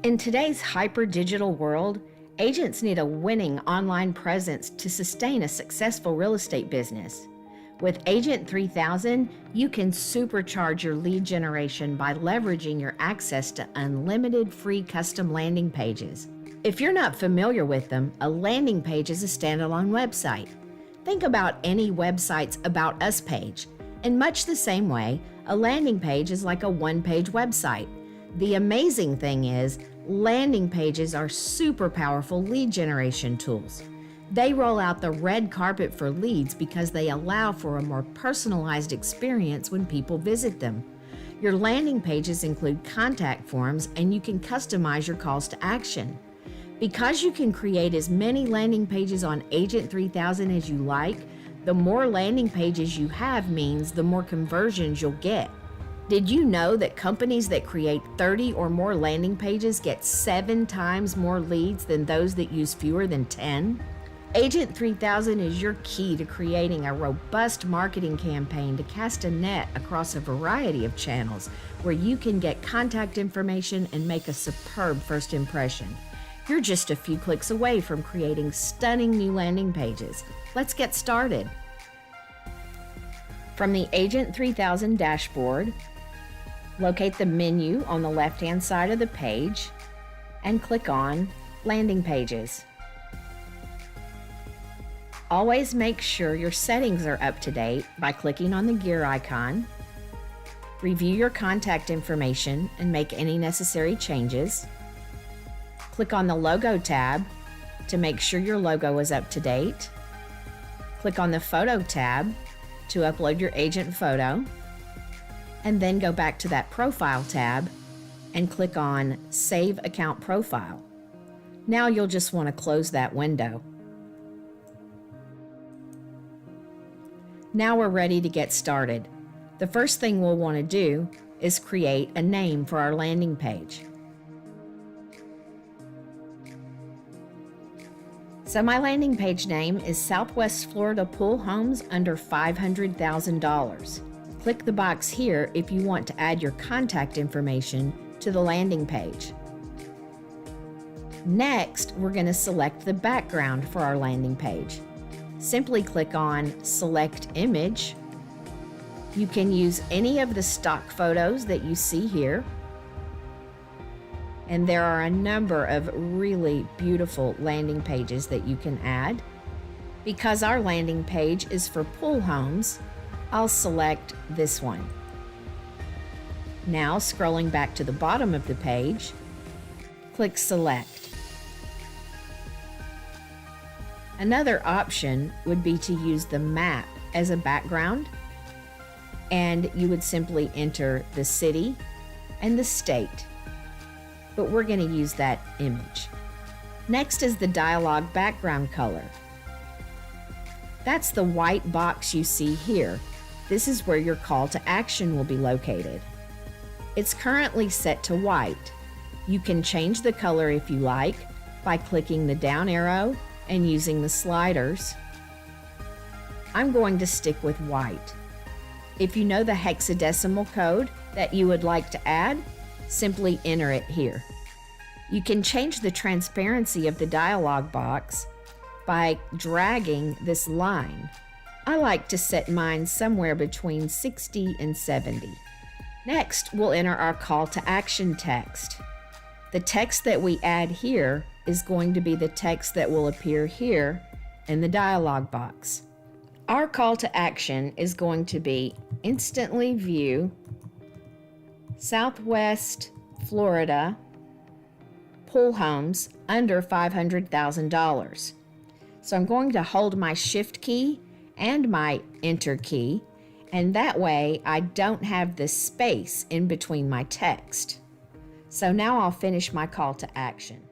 In today's hyper-digital world, agents need a winning online presence to sustain a successful real estate business. With Agent 3000, you can supercharge your lead generation by leveraging your access to unlimited free custom landing pages. If you're not familiar with them, a landing page is a standalone website. Think about any website's About Us page. In much the same way, a landing page is like a one-page website. The amazing thing is, landing pages are super powerful lead generation tools. They roll out the red carpet for leads because they allow for a more personalized experience when people visit them. Your landing pages include contact forms, and you can customize your calls to action. Because you can create as many landing pages on Agent 3000 as you like, the more landing pages you have means the more conversions you'll get. Did you know that companies that create 30 or more landing pages get 7 times more leads than those that use fewer than 10? Agent 3000 is your key to creating a robust marketing campaign to cast a net across a variety of channels where you can get contact information and make a superb first impression. You're just a few clicks away from creating stunning new landing pages. Let's get started. From the Agent 3000 dashboard, locate the menu on the left-hand side of the page and click on Landing Pages. Always make sure your settings are up to date by clicking on the gear icon. Review your contact information and make any necessary changes. Click on the Logo tab to make sure your logo is up to date. Click on the Photo tab to upload your agent photo, and then go back to that Profile tab and click on Save Account Profile. Now you'll just want to close that window. Now we're ready to get started. The first thing we'll want to do is create a name for our landing page. So my landing page name is Southwest Florida Pool Homes under $500,000. Click the box here if you want to add your contact information to the landing page. Next, we're going to select the background for our landing page. Simply click on Select Image. You can use any of the stock photos that you see here. And there are a number of really beautiful landing pages that you can add. Because our landing page is for pool homes, I'll select this one. Now, scrolling back to the bottom of the page, click Select. Another option would be to use the map as a background, and you would simply enter the city and the state. But we're going to use that image. Next is the Dialog background color. That's the white box you see here. This is where your call to action will be located. It's currently set to white. You can change the color if you like by clicking the down arrow and using the sliders. I'm going to stick with white. If you know the hexadecimal code that you would like to add, simply enter it here. You can change the transparency of the dialog box by dragging this line. I like to set mine somewhere between 60 and 70. Next, we'll enter our call to action text. The text that we add here is going to be the text that will appear here in the dialog box. Our call to action is going to be instantly view Southwest Florida pool homes under $500,000. So I'm going to hold my Shift key and my Enter key, and that way I don't have this space in between my text. So now I'll finish my call to action.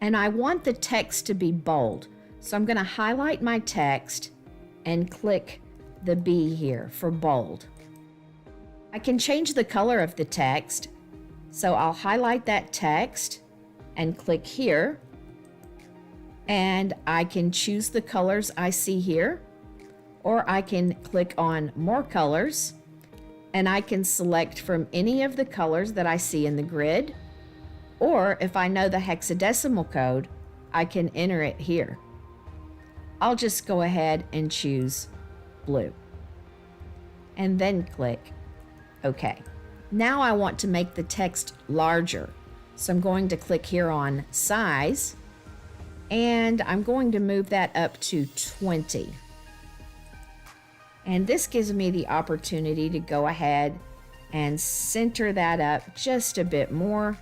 And I want the text to be bold, so I'm going to highlight my text and click the B here for bold. I can change the color of the text, so I'll highlight that text and click here, and I can choose the colors I see here, or I can click on More Colors, and I can select from any of the colors that I see in the grid, Or if I know the hexadecimal code, I can enter it here. I'll just go ahead and choose blue and then click OK. Now I want to make the text larger. So I'm going to click here on size and I'm going to move that up to 20. And this gives me the opportunity to go ahead and center that up just a bit more.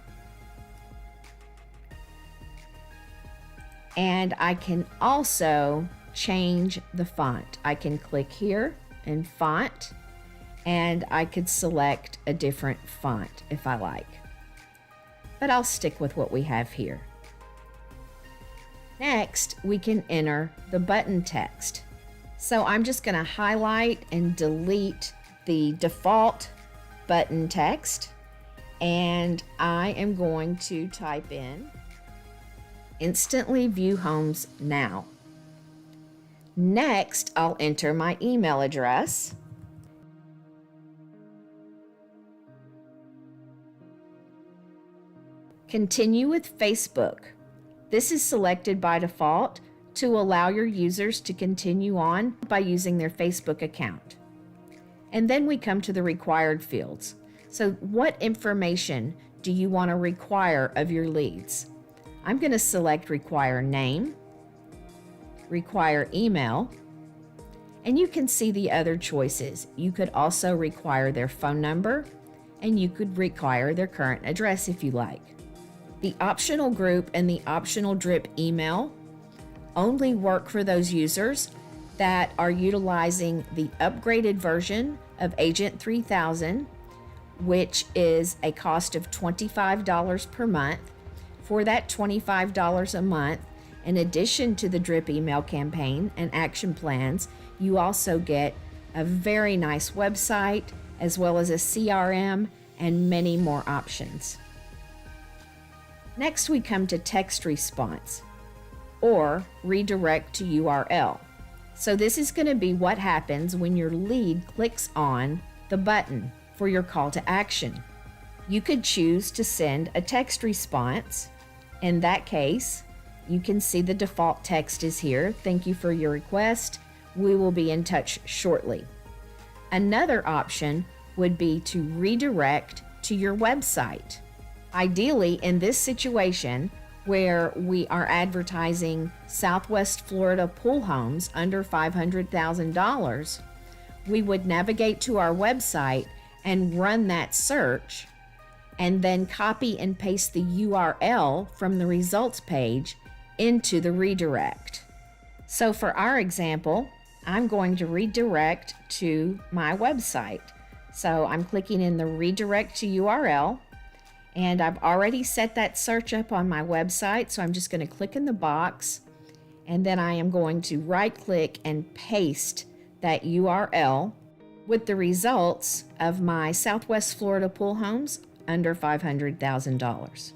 And I can also change the font. I can click here in font and I could select a different font if I like. But I'll stick with what we have here. Next, we can enter the button text. So I'm just going to highlight and delete the default button text, and I am going to type in instantly view homes now. Next, I'll enter my email address. Continue with Facebook. This is selected by default to allow your users to continue on by using their Facebook account. And then we come to the required fields. So what information do you want to require of your leads? I'm going to select require name, require email, and you can see the other choices. You could also require their phone number, and you could require their current address if you like. The optional group and the optional drip email only work for those users that are utilizing the upgraded version of Agent 3000, which is a cost of $25 per month. For that $25 a month, in addition to the drip email campaign and action plans, you also get a very nice website as well as a CRM and many more options. Next, we come to text response or redirect to URL. So this is going to be what happens when your lead clicks on the button for your call to action. You could choose to send a text response. In that case, you can see the default text is here. Thank you for your request. We will be in touch shortly. Another option would be to redirect to your website. Ideally, in this situation where we are advertising Southwest Florida pool homes under $500,000, we would navigate to our website and run that search and then copy and paste the URL from the results page into the redirect. So for our example, I'm going to redirect to my website. So I'm clicking in the redirect to URL, and I've already set that search up on my website. So I'm just going to click in the box, and then I am going to right click and paste that URL with the results of my Southwest Florida pool homes under $500,000.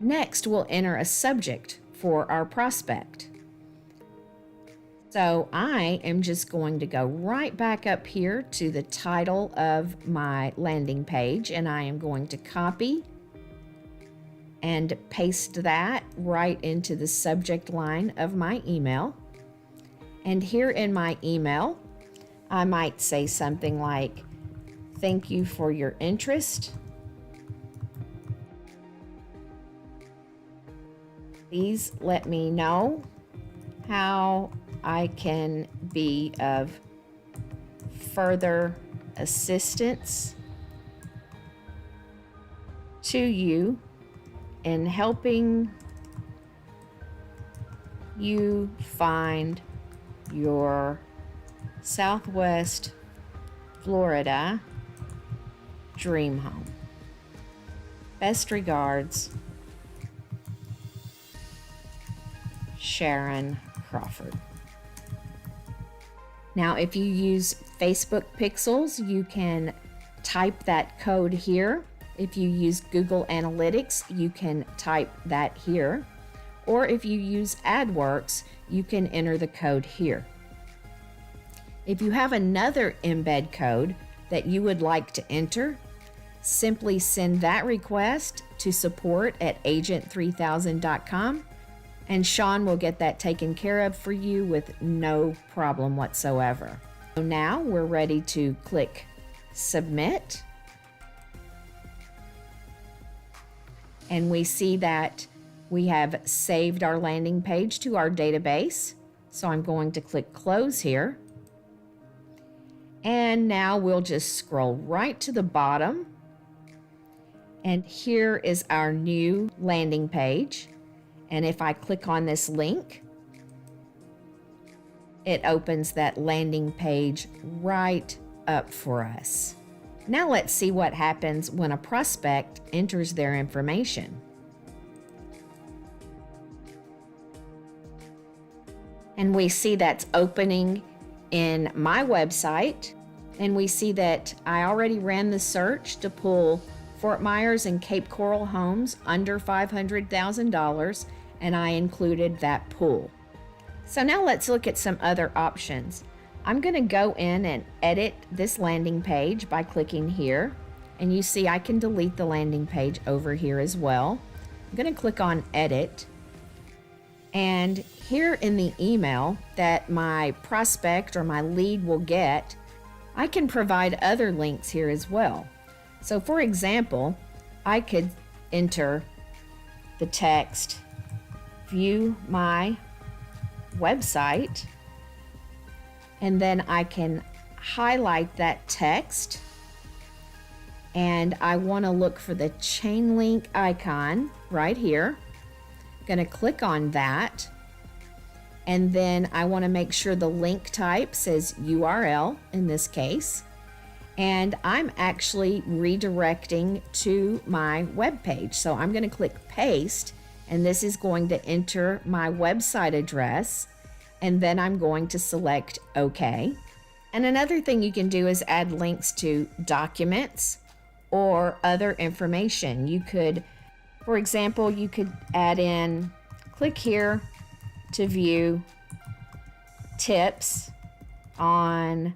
Next, we'll enter a subject for our prospect. So I am just going to go right back up here to the title of my landing page, and I am going to copy and paste that right into the subject line of my email. And here in my email, I might say something like, "Thank you for your interest. Please let me know how I can be of further assistance to you in helping you find your Southwest Florida dream home. Best regards, Sharon Crawford." Now, if you use Facebook Pixels, you can type that code here. If you use Google Analytics, you can type that here. Or if you use AdWorks, you can enter the code here. If you have another embed code that you would like to enter, simply send that request to support@agent3000.com, and Sean will get that taken care of for you with no problem whatsoever. So now we're ready to click Submit. And we see that we have saved our landing page to our database. So I'm going to click Close here. And now we'll just scroll right to the bottom. And here is our new landing page. And if I click on this link, it opens that landing page right up for us. Now let's see what happens when a prospect enters their information. And we see that's opening in my website. And we see that I already ran the search to pull Fort Myers and Cape Coral homes under $500,000, and I included that pool. So now let's look at some other options. I'm going to go in and edit this landing page by clicking here, and you see I can delete the landing page over here as well. I'm going to click on Edit, and here in the email that my prospect or my lead will get, I can provide other links here as well. So for example, I could enter the text, view my website, and then I can highlight that text, and I want to look for the chain link icon right here. I'm going to click on that, and then I want to make sure the link type says URL in this case, and I'm actually redirecting to my web page. So I'm going to click Paste, and this is going to enter my website address, and then I'm going to select OK. And another thing you can do is add links to documents or other information. You could, for example, you could add in, click here to view tips on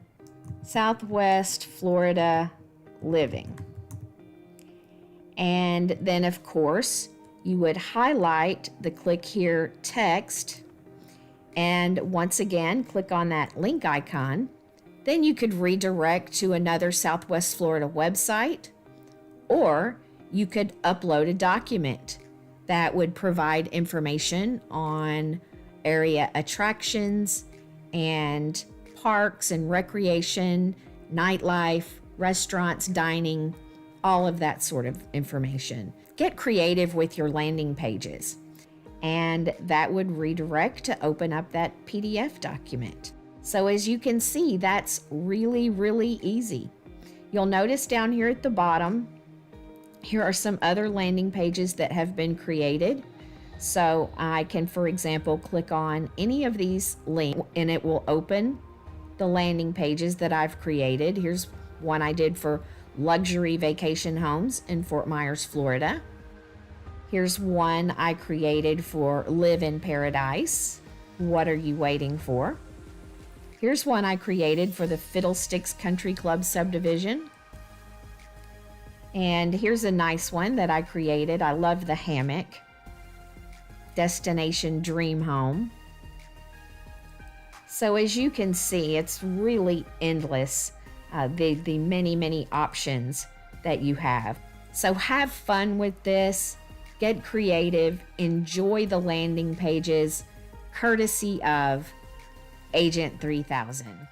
Southwest Florida living. And then of course, you would highlight the click here text, and once again, click on that link icon. Then you could redirect to another Southwest Florida website, or you could upload a document that would provide information on area attractions and parks and recreation, nightlife, restaurants, dining, all of that sort of information. Get creative with your landing pages, and that would redirect to open up that PDF document. So as you can see, that's really, really easy. You'll notice down here at the bottom, here are some other landing pages that have been created. So I can, for example, click on any of these links and it will open the landing pages that I've created. Here's one I did for luxury vacation homes in Fort Myers, Florida. Here's one I created for Live in Paradise. What are you waiting for? Here's one I created for the Fiddlesticks Country Club subdivision. And here's a nice one that I created. I love the hammock. Destination Dream Home. So as you can see, it's really endless, the many, many options that you have. So have fun with this. Get creative, enjoy the landing pages, courtesy of Agent 3000.